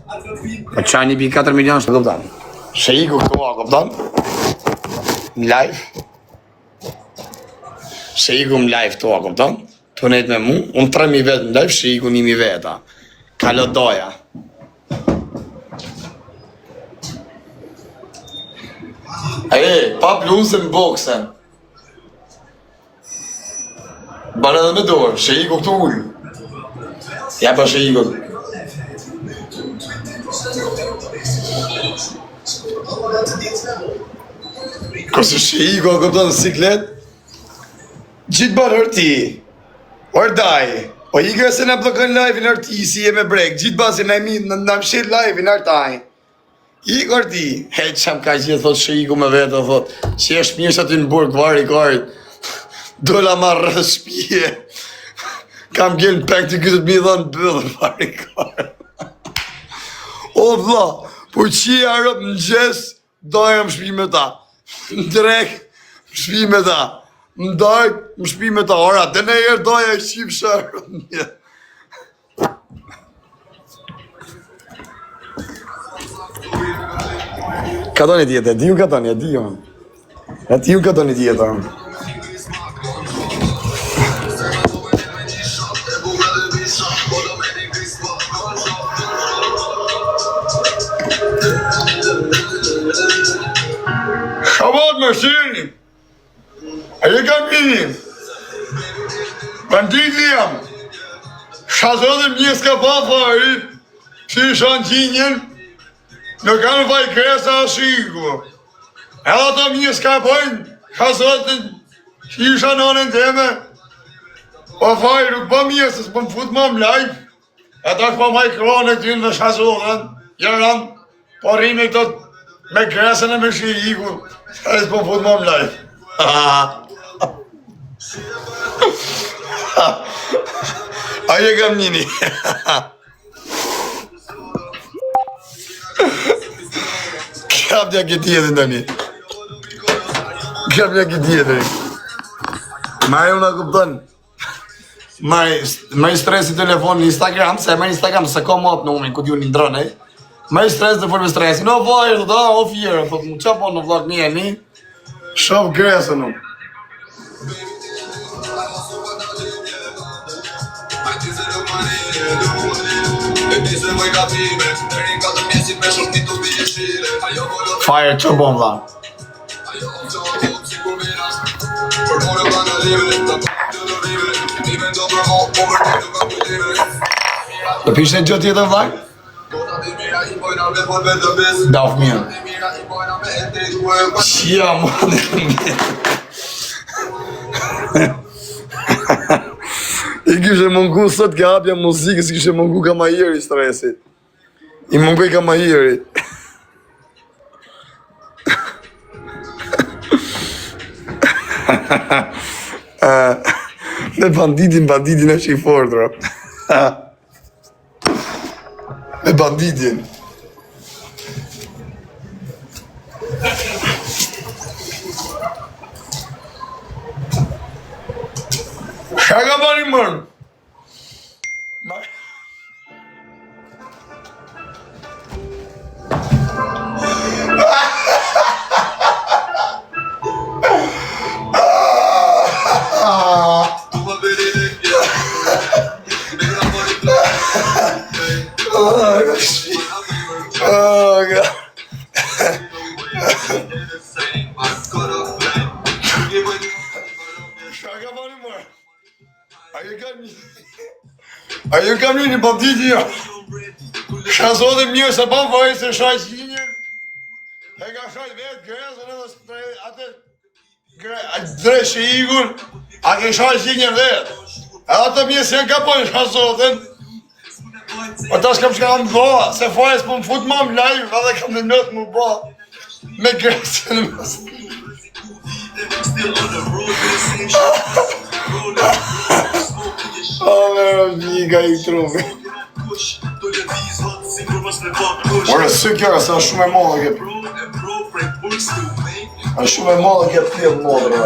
Po qa 1.4 milion shtë këptan. Sheiku këtu a këptan. Në live. Sheiku më live këtu a këptan. Të nejt me mu. Unë 3.000 vetë në live, Sheiku 1.000 veta. Kalodoja. Pa bluzën në boksen. Bare edhe me dorë, Sheiku këtu ullë. Ja pa Sheiku. Kose Sheiku këpëton në siklet. Gjitë barë hërti. Ordaj. O i kërë se në blokën live-in hërti si e me brek. Gjitë barë se në mshit live-in hërtaj. I kërti. Hej që më ka gjithë, thot Sheiku me vetë, thot. Që është mirë aty në burg, vari karit. Dola ma rrës shpije. Kam gjenë pek të këtë mi dhonë bëllë, vari karit. O vla, po që i arëp në gjesë, doja më shpi me ta. Në drek, më shpi me ta. Në dajt, më shpi me ta. Ora, të ne herë doja i shqip shërë. Ka do një tjetë, e di ju ka do një, e di ju. E ti ju ka do një tjetë. Shabat me shini. A je kam mini. Banditi jam. Shazodhim një s'ka pa fari. Si shanë qinjen. Në kanë vaj kresa a Sheiku. E ato një s'ka pojnë. Shazodhim që isha nënën teme. Po fari nuk po mje se s'po më fut ma më live. E ta shpo maj kronë e tynë dhe shazodhen. Jaran. Po rime këto me kresën e me Sheiku. E s'po më fut ma më live. Aje kam njini. Kapja këtë tjetën të një. Kapja këtë tjetën. Mari unë a kupton. Mari stres i telefon në Instagram. Se mari Instagram se ka mot në umin. Këtë ju një ndronë. Mari stres dhe folme stresi. Në vajrë të da, o fjerë. Thot më qa po në vlog një e një. Shop gresën unë. Fire që bom dha. Të pishtë e gjë tjetër vlaj? Daf mirë. Qia më dhe mirë. I kishe mungu sot ka hapja muzikës, i kishe mungu Kamahiri stresit. I mungu i Kamahiri. Me banditin e që i fordra. Me banditin. Shaka bani mërë. A ju kam një banditi jo. Shazodhim një se pa vaj se shaj qinjen. E ka shaj vetë gresën edhe atë dre Sheikur. A ke shaj qinjen vetë. E atë mjesë janë ka pojnë shazodhin. O tash kam shka më ba, se fajës po më fut ma më live edhe kam në nëtë më ba. Me gresën më së. Amiga i trupi. Ora së kjera se është shumë e modhe këtë. është shumë e modhe këtë fjellë modre.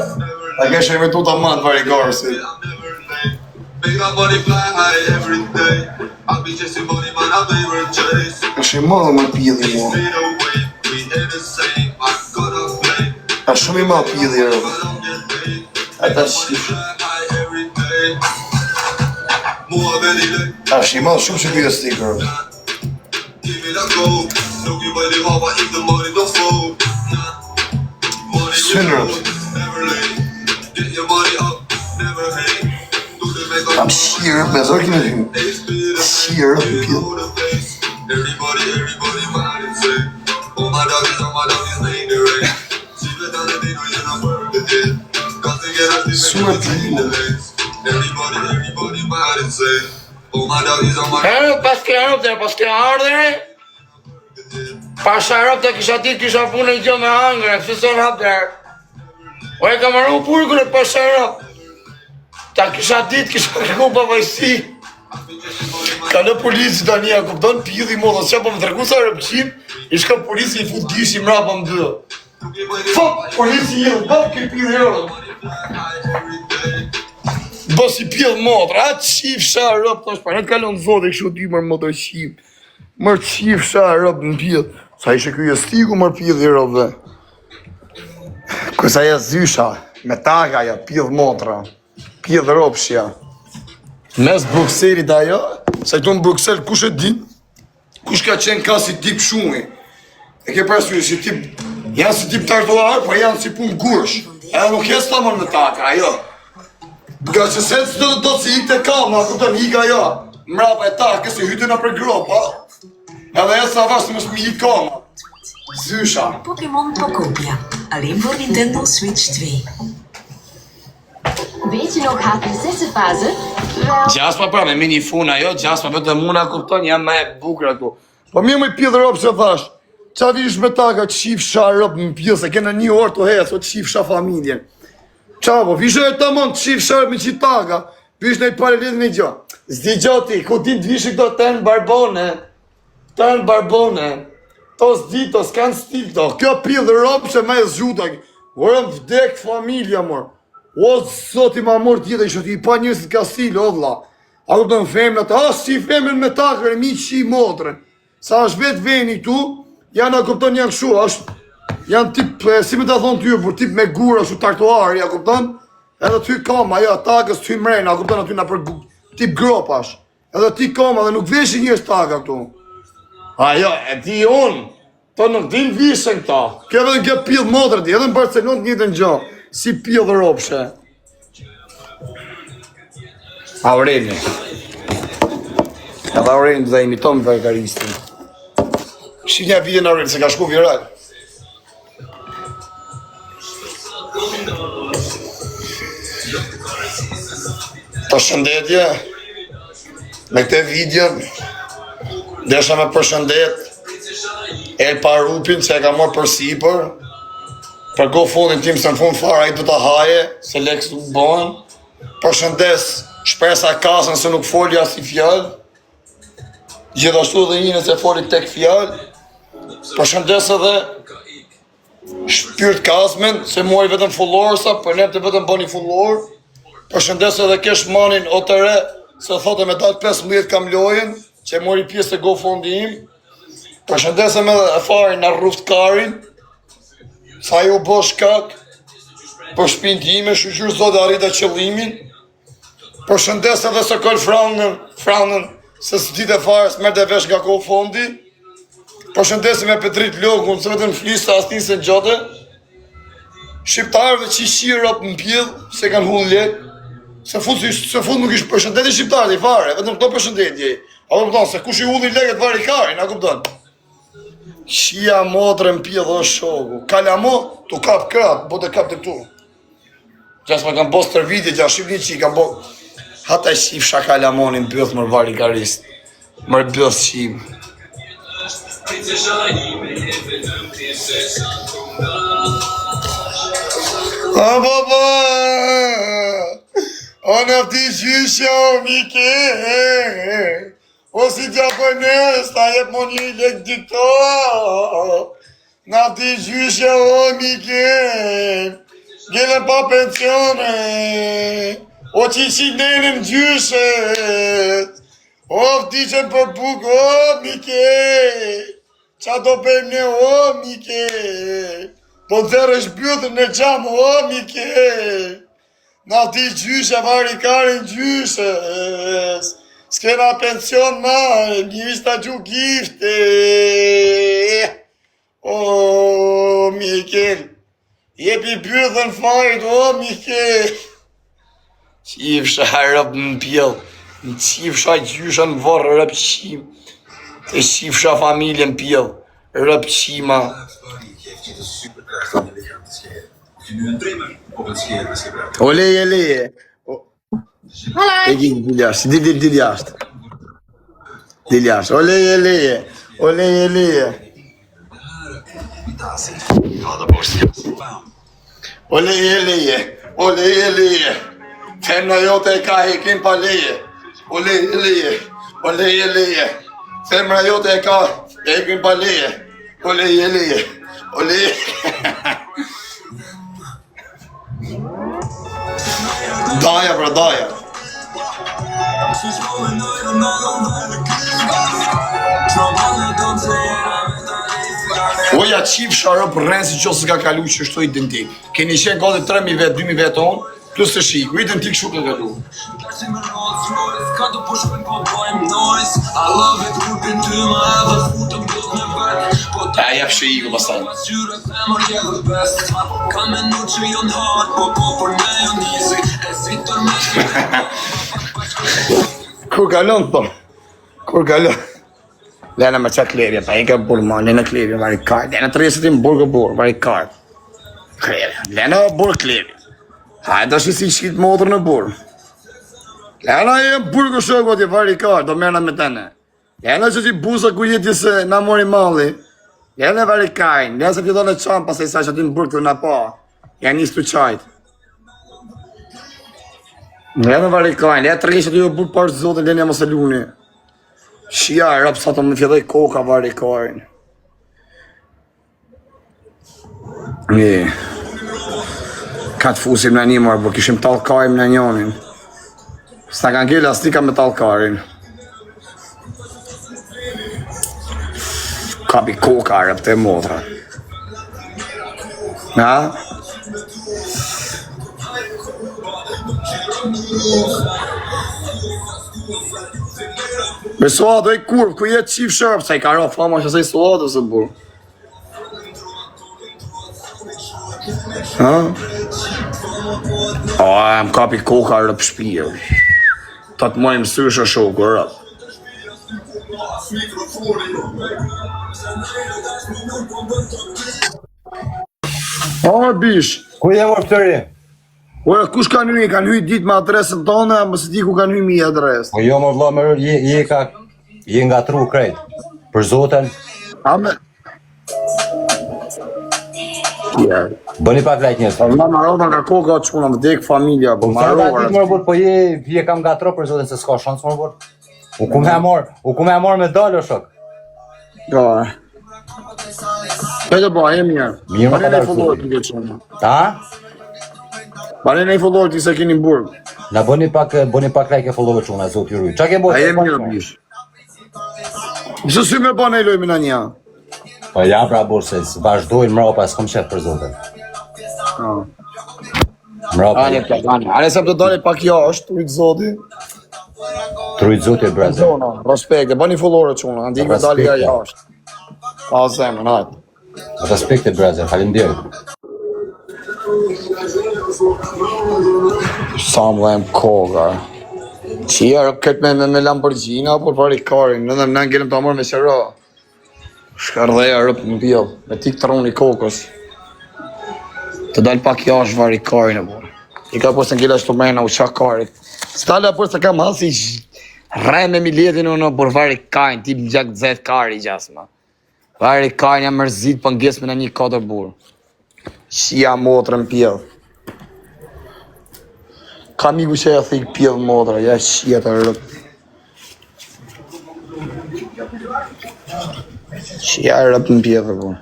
Ta kesh e metu ta manë vari garësit. Është i madh më pjedhi mo. Është shumë i madh pjedhi rrë. Ata shif. Është i madh shumë që pjedhi stikër. Synërët. Tam shirë, me zërë kime shumë. Shirë, pjedhi. Super pjedhi. Pas ke ardhe, pasha rëp të kisha dit, kisha punë i gjo me hangre, që se rëp dhe. O e ka marru purgën e pasha rëp. Ta kisha dit, kisha kërku pa vajsi. Ka në polici të një, kupton pjedhi mo, dhe që po më tërku sa rëpqim, ishka polici i fut gishi mrapa më dë. Fop, polici i bop këj pjedhi rëp. Bos i pjedh motra, atë qif sha rëp, thash pa, në të kalon zote kështu ty mërë motra qif. Mërë qif sha rëp në pjedh. Sa ishe kjo stiku mërë pjedh i rëp dhe. Kësa ja zysha, me taka ja, pjedh motra, pjedh rëpshja. Mes Brukselit ajo, sa i tonë Bruksel kush e din, kush ka qenë ka si tip shumë. E ke parasysh si tip, janë si tip tartuar, po janë si pun gurësh. Edhe nuk jes ta mërë me taka, ajo. Nga që se do si ikte kama, kupton ika jo, mrapa e ta, kësi hytena për gropa, edhe e sa vashë më shmi i kama. Zysha. Pokémon Pokopia, alleen voor Nintendo Switch 2. Weet je nog HT6 fase? Wel... Gjaspa pra me mini funa jo, gjaspa vetëm muna kupton, jam me e bukur ato. Po mi më i pjedh ropë që thash, qa vish me taka qif sha ropë më pjedh, se kena një orë të hecë, o qif sha familjen. Qa po, vishe e të mund të qif sharë me qitaka, vish në i pare lidhë një gjo. Zdi gjoti, ku ti të vishë këto të në barbone, to zdi, to s'kanë stil to, kjo pjedhë ropë që me e zhuta, vorëm vdek familja mor, o zoti ma mor tjetër, që ti i pa njësit ka stil, o vla, a ku të në femnat, si femën me takër, mi qi motrën, sa është vetë veni tu, janë a kupton janë këshu, janë tip, si me të thonë ty, për tip me gura, shu tartuar, ja kupton? Edhe ty kama, ja, takës ty mrejnë, a kupton aty na për tip gropash. Edhe ti kama dhe nuk veshin njës taka këtu. Ajo, e di unë, to nuk din vishen këta. Kjo edhe kjo pjedh motrë ti, edhe në Barcelon të njëtën gjo, si pjedh ropshe. Aureli. Edhe Aureli dhe imiton me vergaristin. Shqinja vjen Aureli, se ka shku viral. Përshëndetje, me këte video, desha me përshëndet El Parupin që e ka morë për sipër, për GoFundin tim se në fund fara i du të haje, se lekës nuk bëhen, përshëndes shpresa kasën se nuk foli as i fjallë, gjithashtu dhe një se foli tek fjallë, përshëndes edhe shpyrt kasmen, se muaj vetëm fullorësa, për ne të vetëm bëni fullorë, përshëndes edhe kesh manin o të re, se thote me datë 15 kam lojen, që mori pjesë të GoFundi im, përshëndes edhe e farin në ruftkarin, sa ju bo shkak, për shpinë time, shuqyr zote arrita qëllimin, përshëndes edhe se këll franën, se së dit e farës mërë dhe vesh nga GoFundi, përshëndes me Petrit Lokun, se vetëm flisë të astin se në gjote, shqiptarëve që i shirë në pjedh, se kanë hullë lek, se fut nuk ishë përshëndetje shqiptarët i fare, vetëm këto përshëndetje. A kupton, se kush i hulli leket vari karin, a kupton? Shia motre në pjedh o shoku, kalamo, tu kap krap, bote kap të këtu. Gjas me kam bos tër vidje, gjas shqipni që i kam bo... Hata i shqip sha kalamonin bëth mër vari karist, mër bëth shqip. A baba, o nëfti gjysha o mike, o si japonez, ta jep mo një lek dikto, nëfti gjysha o mike, gjele pa pensione, o që i si nenim gjyshet, o O, vdiqen për buk, o, Mike! Qa do bëjmë ne, o, Mike! Po të zërë është bjutën në qamë, o, Mike! Na ti gjyshe, varikarin gjyshes! S'kena pension ma, njista gju gifte! O, Mike! Jepi bjutën fajt, o, Mike! Qifsha rëp në pjellë. Në qifsha gjysha në varë rëpqim. Të qifsha familje në pjellë. Rëpqima. O leje, leje. E gjim dil jashtë. Dil jashtë. Dil jashtë. O leje, leje. O leje, leje. O leje, leje. O leje, leje. Femna jote e ka hekin pa leje. O leje, leje. O leje, leje. Femra jote e ka hekin pa leje. O leje, leje. O leje. Daja, bro, daja. Oja qifsha rëpë rrenë si qo se ka kalu që shto identik. Keni qenë gati 3.000 vetë, 2.000 vetë onë, plus të shiku, identik shu ka kalu. E, jep shë iku pastaj. Kur kalon, po? Kur kalon? Lena me qatë klevje, pa i ka burë ma, Lena klevje, vari kajt. Lena të rjesët i më burë burë, vari kajt. Klevje, Lena burë klevje. Hajde është si shkit motor në burë. Lena e burë kë shokë ati, vari kajt, do mërna me tëne. Lena që që busa ku jeti se na mori malli. Lena vari kajt, Lena se pjëdo në qamë, pas e sa që ati në burë këtë na pa. Ja njës të qajt. Lena vari kajt, Lena të rjesët i më burë parë zotën, Lena mos e luni. Shia, rap sa të më fjedoj koka vari karin. Ka të fusim në një marë, bo kishim talkarim në njonin. S'na kanë gjellë as tika me talkarin. Kapi koka rap të motra. Na? Me suatë e kurë, ku jetë qif shërpë, sa i ka ra fama që se i suatë ose burë. Ha? O, më kapi koka rëp shpijë. Ta të mojmë sërshë shokë rëp. O, bish. Ku je më pëtëri? Ora, kush kanë hyjë? Kanë hyjë ditë me adresën tonë, mësë di ku kanë hyjë mi adresë. Po jo më vëlla më je nga tru krejt. Për zoten, Ame... bëni pak lajt njës. Allah më rrota nga koka që puna më dek familja, po më Sa rrota. ditë më bërë, po je kam nga tro për zoten se s'ka shans më bërë. U ku me marr me dalë o shok. Ja. Këtë ba, e mirë. Mirë, Bane pa ne dalë followet futi. të këtë shumë. Ha? Bane ne followet të se keni burg. Na bëni pak like e follow çuna zot ju ruj. Çka ke A bërë? e mirë, bish. Pëse sy me bane e lojmë në një? Po ja pra burë se vazhdojnë mrapa s'kom qef për zoten. Mrapa. Ale se për të dole pak jashtë, ujtë zoti. Trujt zoti breze. Zona, respekte, bani follower që unë, andik me dali ja jashtë. Pa zemën, hajtë. Respekte breze, faleminderit. Sa më dhem koga. Qia rëp këtë me Lamborghini, apo pari karin, në dhe më nëngjelëm të amër me qëra. Shkardheja rëp në pjellë, me tik të roni kokës. Të dalë pak jashtë vari karin e bërë. I ka përse n'gjela shtu mena u qa karit. Stale përse kam hasi rrej me miletin unë për vari karin, tip në gjak dzet kari gjasma. Vari karin jam mërzit për ngesme në një 4 burë. Shia motrë në pjellë. Ka miku që e thik pjellë motra, ja shia të rëp. Shia rëp në pjellë, po.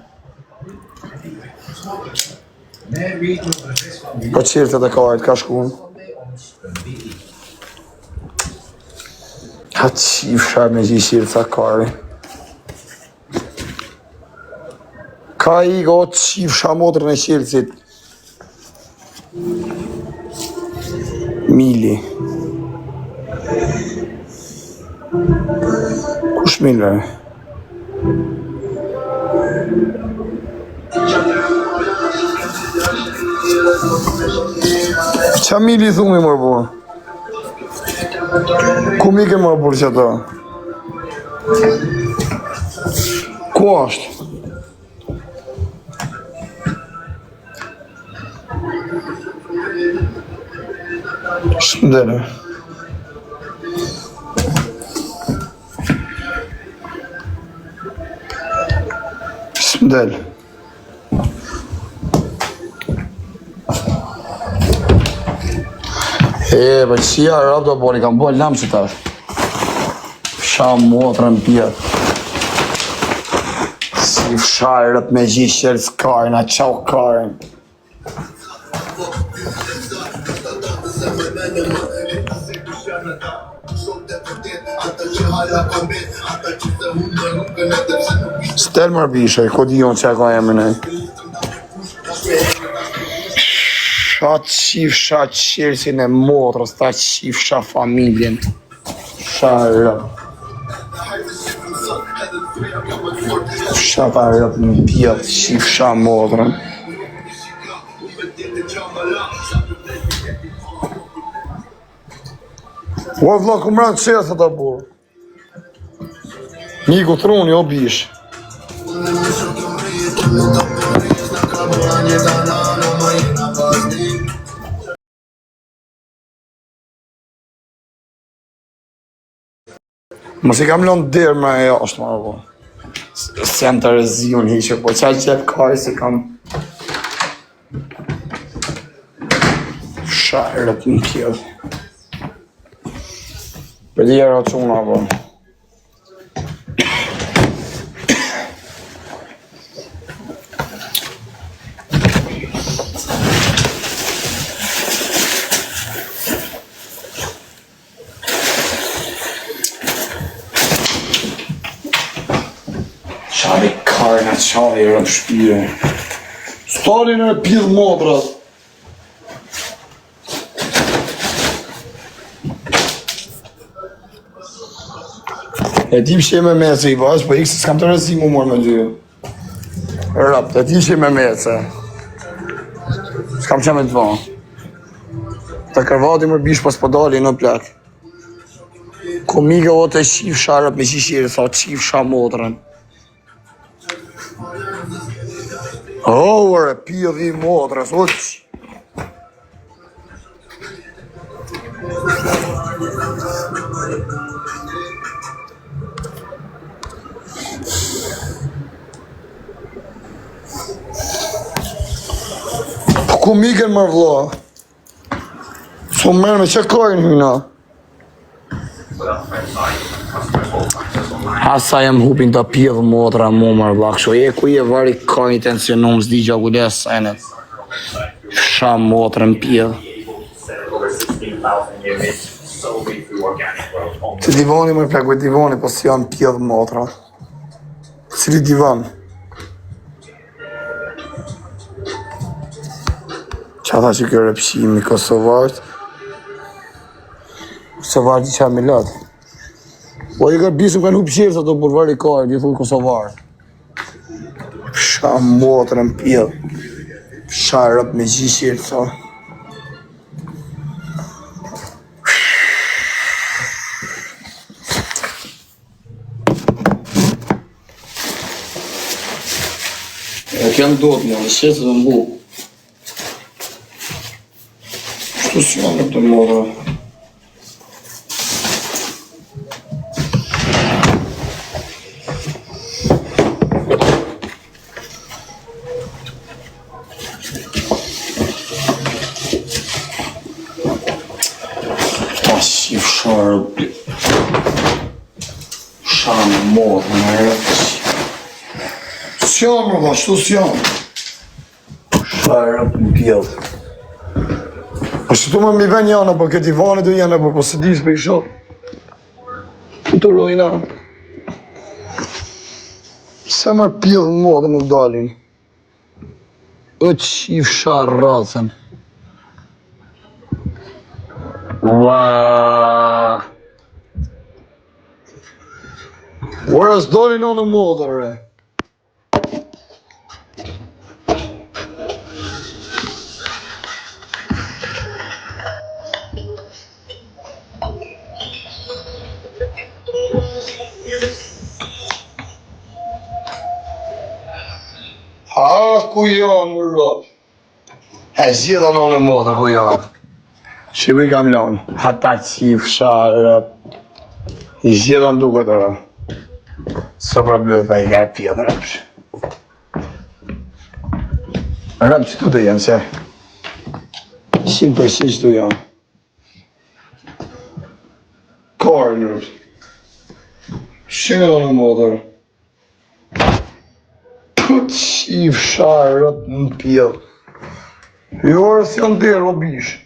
Po qirët e karit, ka shkun. Ha qif sharë me gjishirë ca kari. Ka i ga o qif shamotrën e shirësit. Mili. Kush Mili? Qa Mili thumi mërë burë? Ku mi ke mërë burë që ta? Ku ashtë? Shmdere. Shmdere. Pa qësia rap do bori, kam bërë lamë që tash. Sham motrën pjetë. Si fsharët me gjishërë s'karin, a qau karin. Stel mërë bishaj, ko dion që e ka emrin e. Shatë qirësin e motrës, ta qifsha familjen. Sharë. Shata rëp në pjetë, qifsha motrën. O vla, ku mërën qesë të burë. Miku truni, o bish. Mos i kam lënë derë me e jashtë marrë po. Se jam të rëzion hiqë, po qaj qep kaj se kam... Sharët në pjedhë. Për djera quna po. Qavi karna, qavi rëp shpire. Stalin e pidh modrat. E dim që me mece i vash, po ikë se s'kam të rëzim u morë me dy. Rëp, e dim që me mece. S'kam që me të vanë. Të kërvati më bish pas podali në plak. Komike o të qif sharëp me qishirë, tha qif sha modrën. Ore, pjedhi modrës, o që. Ku miken mërë vla? So mërë me që kajnë hyna? Asa jem hupin të pjedhë motra mu mërë vla, kësho e ku je vari ka intencionum s'di gja gulles senet. Fsha motrën pjedhë. Që divani mërë plak, divani, po si janë pjedhë motra. Cili divan? Qa tha që kërë pëshimi Kosovartë? Kosovartë i qa me latë. Po i kërë bisëm kanë hupë qërë sa të burvar i kajë, di thuj Kosovartë. Pësha motrën pjedhë. Pësha rëp me gjishirë, tha. E kënë do të më, në shetë dhe mbu. Shtu si janë të modra. Ta si fsharë. Shanë modra në rëpë. S'janë më shtu s'janë. Sharë në pjedhë. Po që tu më mi ven janë, po këtë divani du janë, po se disë për i shotë. Të rojna. Se më pjellë në modë më dalin. O qif sharë racën. Ua. Ora s'dolin në modë, re. Ha, ku janë, më rrë? E zhjeda në modë, ku janë? Që ku i kam lanë? Hata qif sharë. I zhjeda në duke të rrë. Së problem pa i ka e pjellë rëpsh. Rëpsh që të janë, se? 100% që të janë. Karë në rëpsh. Shënë në modër. Pët qif sharët në pjellë. Jo orës janë derë o bishë.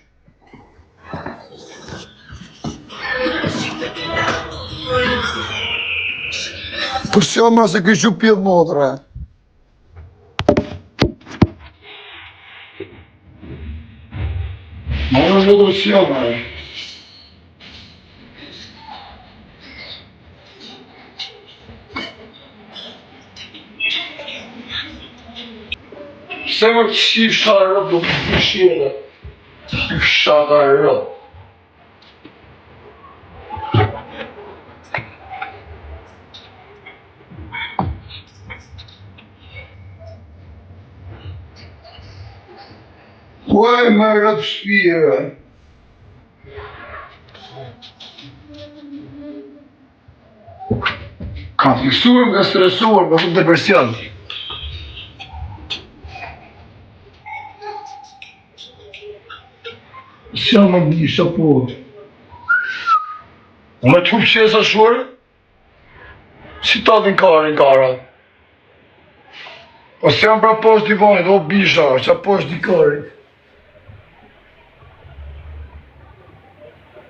Për që ma se kështu pjellë modre. Ma në modrë që janë, Se më qif sharët do të pëshire. Qif sharët. Uaj, me rëtë shpire. Ka fiksuar nga stresuar, me fund depresion. Qa më bisha po? Me të qesa shurë? Si ta din kara? O se jam pra poshtë divanit, o bisha, qa poshtë di karit?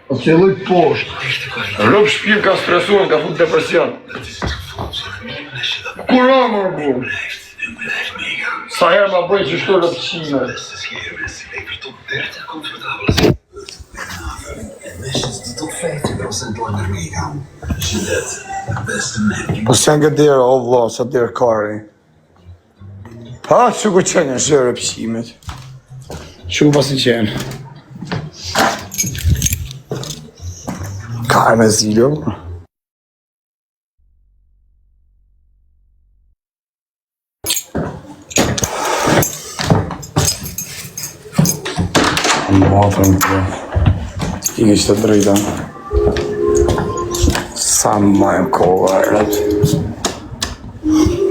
O se lojt poshtë. Rëp shpirë ka stresuar, ka fund depresion. Kura më rëbu? Sa herë ma bëjt që shtu rëpqime. Po se janë këtë derë, o vla, sa derë kari. Pa, që ku qenë në shërë rëpqimet. Që ku pasi qenë. Kari me ziljo. Matën të i kështë të drejta. Sa më e kohë,